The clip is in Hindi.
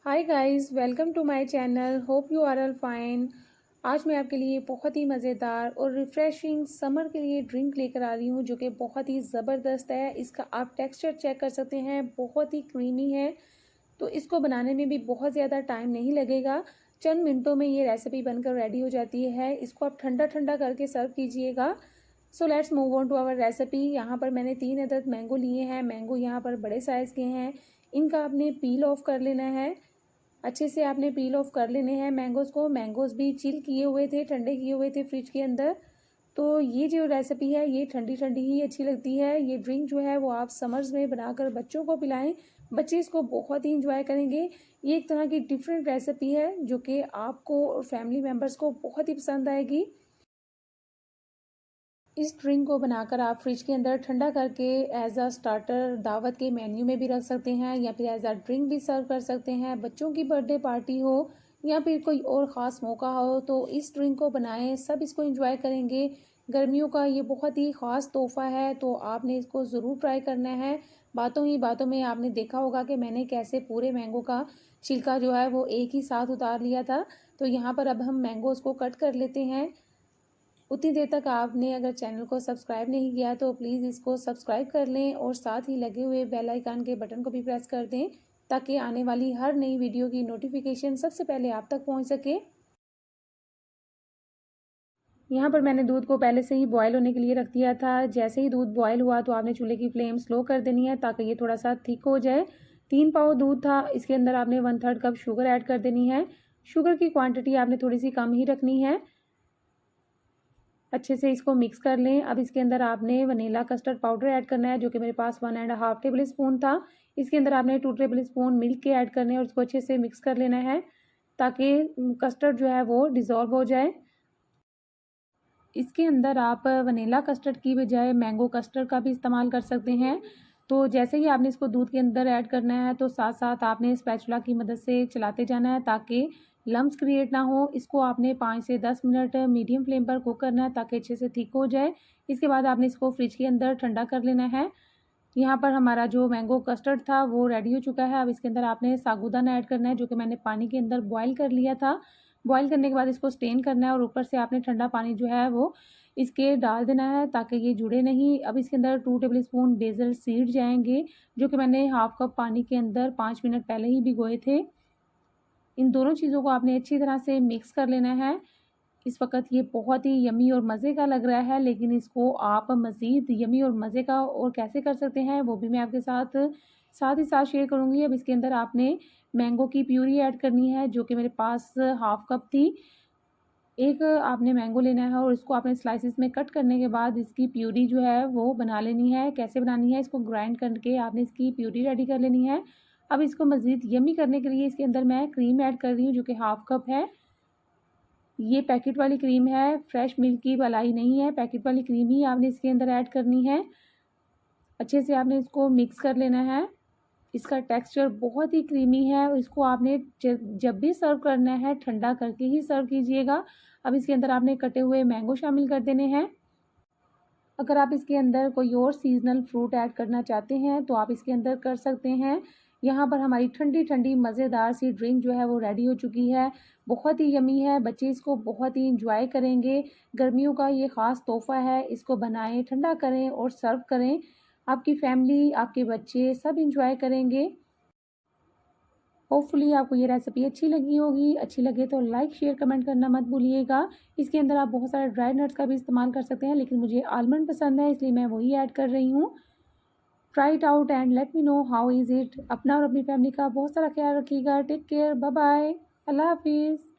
Hi guys, welcome to my channel. Hope you are all fine. आज मैं आपके लिए बहुत ही मज़ेदार और रिफ़्रेशिंग समर के लिए ड्रिंक लेकर आ रही हूँ जो कि बहुत ही ज़बरदस्त है। इसका आप टेक्सचर चेक कर सकते हैं, बहुत ही क्रीमी है। तो इसको बनाने में भी बहुत ज़्यादा टाइम नहीं लगेगा। चंद मिनटों में ये रेसिपी बनकर रेडी हो जाती है। इसको आप ठंडा ठंडा करके सर्व कीजिएगा। So let's move on to our recipe. यहाँ पर मैंने 3 अदद मैंगो लिए हैं। मैंगो यहाँ पर बड़े साइज़ के हैं। इनका आपने पील ऑफ कर लेना है। अच्छे से आपने पील ऑफ कर लेने हैं मैंगोज़ को। मैंगोज़ भी चिल किए हुए थे, ठंडे किए हुए थे फ्रिज के अंदर। तो ये जो रेसिपी है ये ठंडी ठंडी ही अच्छी लगती है। ये ड्रिंक जो है वो आप समर्स में बनाकर बच्चों को पिलाएं, बच्चे इसको बहुत ही इंजॉय करेंगे। ये एक तरह की डिफरेंट रेसिपी है जो कि आपको और फैमिली मेम्बर्स को बहुत ही पसंद आएगी। इस ड्रिंक को बनाकर आप फ्रिज के अंदर ठंडा करके एज अ स्टार्टर दावत के मेन्यू में भी रख सकते हैं या फिर एज अ ड्रिंक भी सर्व कर सकते हैं। बच्चों की बर्थडे पार्टी हो या फिर कोई और ख़ास मौका हो तो इस ड्रिंक को बनाएं, सब इसको एंजॉय करेंगे। गर्मियों का ये बहुत ही ख़ास तोहफ़ा है, तो आपने इसको ज़रूर ट्राई करना है। बातों ही बातों में आपने देखा होगा कि मैंने कैसे पूरे मैंगो का छिलका जो है वो एक ही साथ उतार लिया था। तो यहाँ पर अब हम मैंगोज़ को कट कर लेते हैं। उतनी देर तक आपने अगर चैनल को सब्सक्राइब नहीं किया तो प्लीज़ इसको सब्सक्राइब कर लें और साथ ही लगे हुए बेल आइकन के बटन को भी प्रेस कर दें ताकि आने वाली हर नई वीडियो की नोटिफिकेशन सबसे पहले आप तक पहुंच सके। यहाँ पर मैंने दूध को पहले से ही बॉयल होने के लिए रख दिया था। जैसे ही दूध बॉयल हुआ तो आपने चूल्हे की फ्लेम स्लो कर देनी है ताकि ये थोड़ा सा थिक हो जाए। 3 पाव दूध था, इसके अंदर आपने 1/3 कप शुगर ऐड कर देनी है। शुगर की क्वांटिटी आपने थोड़ी सी कम ही रखनी है। अच्छे से इसको मिक्स कर लें। अब इसके अंदर आपने वनीला कस्टर्ड पाउडर ऐड करना है जो कि मेरे पास 1.5 टेबल स्पून था। इसके अंदर आपने 2 टेबल स्पून मिल्क के ऐड करने हैं और इसको अच्छे से मिक्स कर लेना है ताकि कस्टर्ड जो है वो डिज़ोल्व हो जाए। इसके अंदर आप वनीला कस्टर्ड की बजाय मैंगो कस्टर्ड का भी इस्तेमाल कर सकते हैं। तो जैसे ही आपने इसको दूध के अंदर ऐड करना है तो साथ साथ आपने स्पैचुला की मदद से चलाते जाना है ताकि लम्स क्रिएट ना हो। इसको आपने 5 से 10 मिनट मीडियम फ्लेम पर कुक करना है ताकि अच्छे से थिक हो जाए। इसके बाद आपने इसको फ्रिज के अंदर ठंडा कर लेना है। यहाँ पर हमारा जो मैंगो कस्टर्ड था वो रेडी हो चुका है। अब इसके अंदर आपने साबूदाना ऐड करना है जो कि मैंने पानी के अंदर बॉयल कर लिया था। बॉयल करने के बाद इसको स्टेन करना है और ऊपर से आपने ठंडा पानी जो है वो इसके डाल देना है ताकि ये जुड़े नहीं। अब इसके अंदर 2 टेबल स्पून बेसल सीड जाएंगे जो कि मैंने हाफ कप पानी के अंदर 5 मिनट पहले ही भिगोए थे। इन दोनों चीज़ों को आपने अच्छी तरह से मिक्स कर लेना है। इस वक्त ये बहुत ही यमी और मज़े का लग रहा है, लेकिन इसको आप मज़ीद यमी और मज़े का और कैसे कर सकते हैं वो भी मैं आपके साथ साथ ही साथ शेयर करूँगी। अब इसके अंदर आपने मैंगो की प्यूरी ऐड करनी है जो कि मेरे पास हाफ कप थी। एक आपने मैंगो लेना है और इसको आपने स्लाइसिस में कट करने के बाद इसकी प्यूरी जो है वो बना लेनी है। कैसे बनानी है, इसको ग्राइंड करके आपने इसकी प्यूरी रेडी कर लेनी है। अब इसको मज़ीद यमी करने के लिए इसके अंदर मैं क्रीम ऐड कर रही हूँ जो कि हाफ कप है। ये पैकेट वाली क्रीम है, फ्रेश मिल्क की मलाई नहीं है, पैकेट वाली क्रीम ही आपने इसके अंदर ऐड करनी है। अच्छे से आपने इसको मिक्स कर लेना है। इसका टेक्सचर बहुत ही क्रीमी है और इसको आपने जब भी सर्व करना है ठंडा करके ही सर्व कीजिएगा। अब इसके अंदर आपने कटे हुए मैंगो शामिल कर देने हैं। अगर आप इसके अंदर कोई और सीजनल फ्रूट ऐड करना चाहते हैं तो आप इसके अंदर कर सकते हैं। यहाँ पर हमारी ठंडी ठंडी मज़ेदार सी ड्रिंक जो है वो रेडी हो चुकी है। बहुत ही यमी है, बच्चे इसको बहुत ही इंजॉय करेंगे। गर्मियों का ये ख़ास तोहफ़ा है, इसको बनाएं, ठंडा करें और सर्व करें। आपकी फैमिली, आपके बच्चे सब इंजॉय करेंगे। होपफुली आपको ये रेसिपी अच्छी लगी होगी। अच्छी लगे तो लाइक शेयर कमेंट करना मत भूलिएगा। इसके अंदर आप बहुत सारे ड्राई नट्स का भी इस्तेमाल कर सकते हैं, लेकिन मुझे आलमंड पसंद है इसलिए मैं वही ऐड कर रही हूँ। Try it out and let me know how is it. अपना और अपनी फैमिली का बहुत सारा ख्याल रखिएगा। टेक केयर, बाय बाय, अल्लाह हाफिज़।